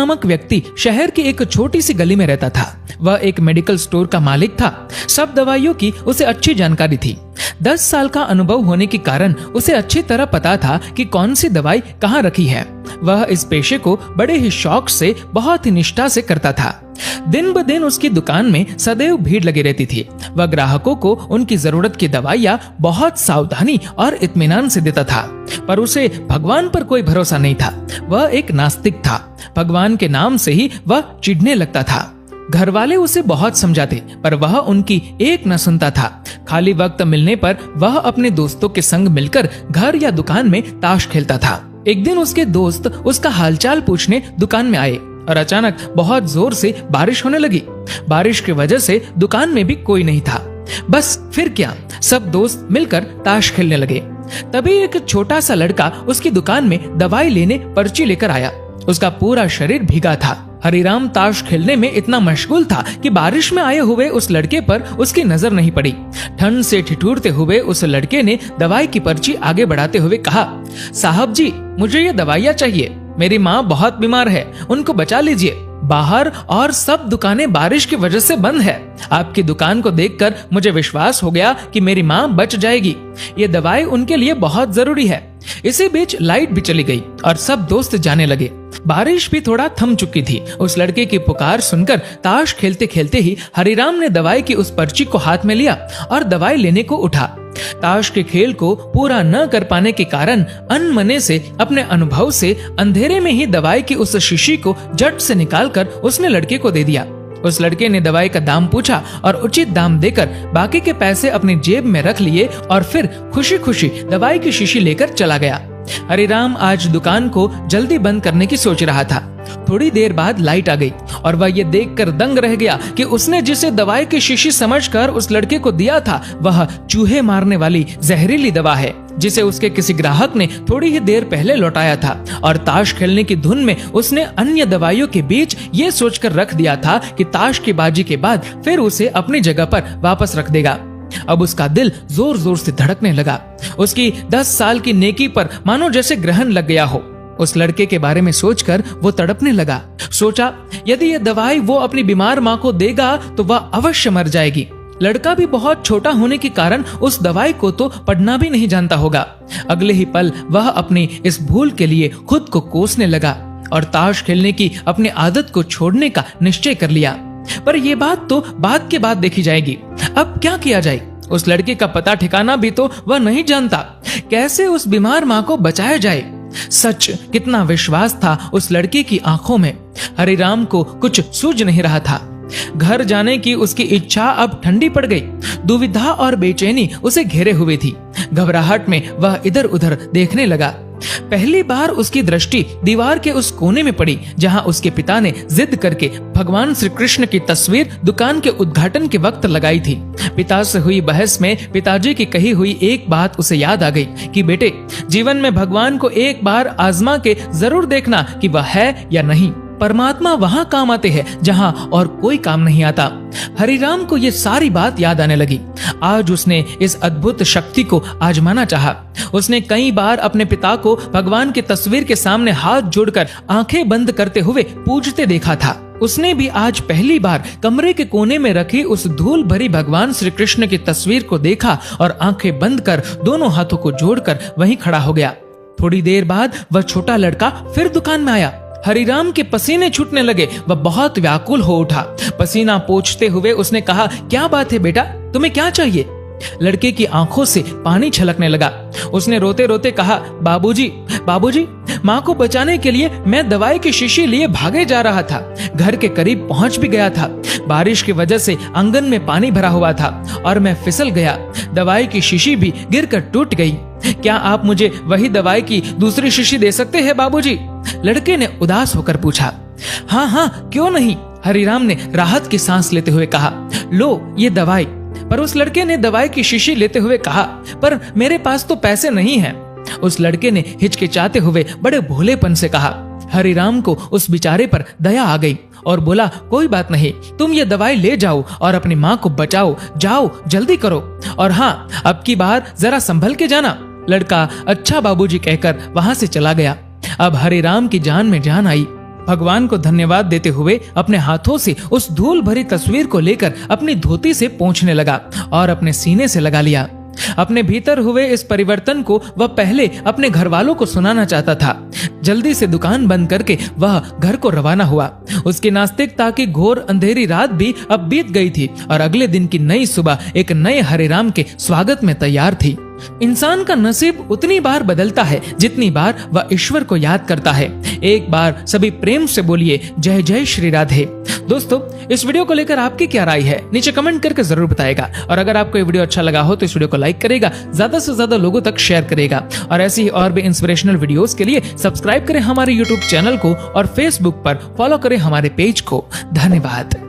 नामक व्यक्ति शहर की एक छोटी सी गली में रहता था। वह एक मेडिकल स्टोर का मालिक था। सब दवाइयों की उसे अच्छी जानकारी थी। 10 साल का अनुभव होने के कारण उसे अच्छी तरह पता था कि कौन सी दवाई कहाँ रखी है। वह इस पेशे को बड़े ही शौक से, बहुत ही निष्ठा से करता था। दिन ब दिन उसकी दुकान में सदैव भीड़ लगी रहती थी। वह ग्राहकों को उनकी जरूरत की दवाइयाँ बहुत सावधानी और इत्मीनान से देता था। पर उसे भगवान पर कोई भरोसा नहीं था। वह एक नास्तिक था। भगवान के नाम से ही वह चिढ़ने लगता था। घर वाले उसे बहुत समझाते, पर वह उनकी एक न सुनता था। खाली वक्त मिलने पर वह अपने दोस्तों के संग मिलकर घर या दुकान में ताश खेलता था। एक दिन उसके दोस्त उसका हालचाल पूछने दुकान में आए और अचानक बहुत जोर से बारिश होने लगी। बारिश की वजह से दुकान में भी कोई नहीं था। बस फिर क्या, सब दोस्त मिलकर ताश खेलने लगे। तभी एक छोटा सा लड़का उसकी दुकान में दवाई लेने पर्ची लेकर आया। उसका पूरा शरीर भीगा था। हरिराम ताश खेलने में इतना मशगूल था कि बारिश में आए हुए उस लड़के पर उसकी नजर नहीं पड़ी। ठंड से ठिठुरते हुए उस लड़के ने दवाई की पर्ची आगे बढ़ाते हुए कहा, साहब जी, मुझे ये दवाइयाँ चाहिए। मेरी माँ बहुत बीमार है, उनको बचा लीजिए। बाहर और सब दुकानें बारिश की वजह से बंद है। आपकी दुकान को देखकर मुझे विश्वास हो गया कि मेरी माँ बच जाएगी। ये दवाई उनके लिए बहुत जरूरी है। इसी बीच लाइट भी चली गई और सब दोस्त जाने लगे। बारिश भी थोड़ा थम चुकी थी। उस लड़के की पुकार सुनकर ताश खेलते खेलते ही हरिराम ने दवाई की उस पर्ची को हाथ में लिया और दवाई लेने को उठा। ताश के खेल को पूरा न कर पाने के कारण अनमने से, अपने अनुभव से, अंधेरे में ही दवाई की उस शीशी को झट से निकालकर उसने लड़के को दे दिया। उस लड़के ने दवाई का दाम पूछा और उचित दाम देकर बाकी के पैसे अपनी जेब में रख लिए और फिर खुशी खुशी दवाई की शीशी लेकर चला गया। हरिराम आज दुकान को जल्दी बंद करने की सोच रहा था। थोड़ी देर बाद लाइट आ गई और वह ये देखकर दंग रह गया कि उसने जिसे दवाई की शीशी समझकर उस लड़के को दिया था, वह चूहे मारने वाली जहरीली दवा है, जिसे उसके किसी ग्राहक ने थोड़ी ही देर पहले लौटाया था। और ताश खेलने की धुन में उसने अन्य दवाइयों के बीच ये सोचकर रख दिया था कि ताश की बाजी के बाद फिर उसे अपनी जगह पर वापस रख देगा। अब उसका दिल जोर जोर से धड़कने लगा। उसकी 10 साल की नेकी पर मानो जैसे ग्रहण लग गया हो। उस लड़के के बारे में सोचकर वो तड़पने लगा। सोचा, यदि ये दवाई वो अपनी बीमार माँ को देगा तो वह अवश्य मर जाएगी। लड़का भी बहुत छोटा होने के कारण उस दवाई को तो पढ़ना भी नहीं जानता होगा। अगले ही पल वह अपनी इस भूल के लिए खुद को कोसने लगा और ताश खेलने की अपनी आदत को छोड़ने का निश्चय कर लिया। पर यह बात तो बाद के बाद देखी जाएगी। अब क्या किया जाए? उस लड़के का पता ठिकाना भी तो वह नहीं जानता। कैसे उस बीमार माँ को बचाया जाए? सच, कितना विश्वास था उस लड़के की आंखों में। हरिराम को कुछ सूझ नहीं रहा था। घर जाने की उसकी इच्छा अब ठंडी पड़ गई। दुविधा और बेचैनी उसे घेरे हुए थी। घबराहट में वह इधर उधर देखने लगा। पहली बार उसकी दृष्टि दीवार के उस कोने में पड़ी जहां उसके पिता ने जिद करके भगवान श्री कृष्ण की तस्वीर दुकान के उद्घाटन के वक्त लगाई थी। पिता से हुई बहस में पिताजी की कही हुई एक बात उसे याद आ गई कि बेटे, जीवन में भगवान को एक बार आजमा के जरूर देखना कि वह है या नहीं। परमात्मा वहां काम आते हैं जहां और कोई काम नहीं आता। हरिराम को ये सारी बात याद आने लगी। आज उसने इस अद्भुत शक्ति को आजमाना चाहा। उसने कई बार अपने पिता को भगवान की तस्वीर के सामने हाथ जोड़कर आंखें बंद करते हुए पूजते देखा था। उसने भी आज पहली बार कमरे के कोने में रखी उस धूल भरी भगवान श्री कृष्ण की तस्वीर को देखा और आंखें बंद कर दोनों हाथों को जोड़कर वहीं खड़ा हो गया। थोड़ी देर बाद वह छोटा लड़का फिर दुकान में आया। हरिराम के पसीने छूटने लगे। वह बहुत व्याकुल हो उठा। पसीना पोंछते हुए उसने कहा, क्या बात है बेटा, तुम्हें क्या चाहिए? लड़के की आंखों से पानी छलकने लगा। उसने रोते रोते कहा, बाबूजी, बाबूजी, माँ को बचाने के लिए मैं दवाई की शीशी लिए भागे जा रहा था। घर के करीब पहुंच भी गया था। बारिश की वजह से आंगन में पानी भरा हुआ था और मैं फिसल गया। दवाई की शीशी भी गिरकर टूट गई। क्या आप मुझे वही दवाई की दूसरी शीशी दे सकते हैं बाबूजी? लड़के ने उदास होकर पूछा। हाँ हाँ, क्यों नहीं, हरिराम ने राहत की सांस लेते हुए कहा। लो ये दवाई। पर उस लड़के ने दवाई की शीशी लेते हुए कहा, पर मेरे पास तो पैसे नहीं हैं। उस लड़के ने हिचकिचाते हुए बड़े भोलेपन से कहा। हरिराम को उस बेचारे पर दया आ गई और बोला, कोई बात नहीं, तुम ये दवाई ले जाओ और अपनी माँ को बचाओ। जाओ, जल्दी करो, और हाँ, अब की बार जरा संभल के जाना। लड़का अच्छा बाबूजी कहकर वहां से चला गया। अब हरिराम की जान में जान आई। भगवान को धन्यवाद देते हुए अपने हाथों से उस धूल भरी तस्वीर को लेकर अपनी धोती से पोंछने लगा और अपने सीने से लगा लिया। अपने भीतर हुए इस परिवर्तन को वह पहले अपने घर वालों को सुनाना चाहता था। जल्दी से दुकान बंद करके वह घर को रवाना हुआ। उसकी नास्तिकता की घोर अंधेरी रात भी अब बीत गई थी और अगले दिन की नई सुबह एक नए हरे राम के स्वागत में तैयार थी। इंसान का नसीब उतनी बार बदलता है जितनी बार वह ईश्वर को याद करता है। एक बार सभी प्रेम से बोलिए जय जय श्री राधे। दोस्तों, इस वीडियो को लेकर आपकी क्या राय है नीचे कमेंट करके जरूर बताएगा। और अगर आपको ये वीडियो अच्छा लगा हो तो इस वीडियो को लाइक करेगा, ज्यादा से ज्यादा लोगों तक शेयर करेगा और ऐसी ही और भी इंस्पिरेशनल वीडियोस के लिए सब्सक्राइब करें हमारे यूट्यूब चैनल को और फेसबुक पर फॉलो करें हमारे पेज को। धन्यवाद।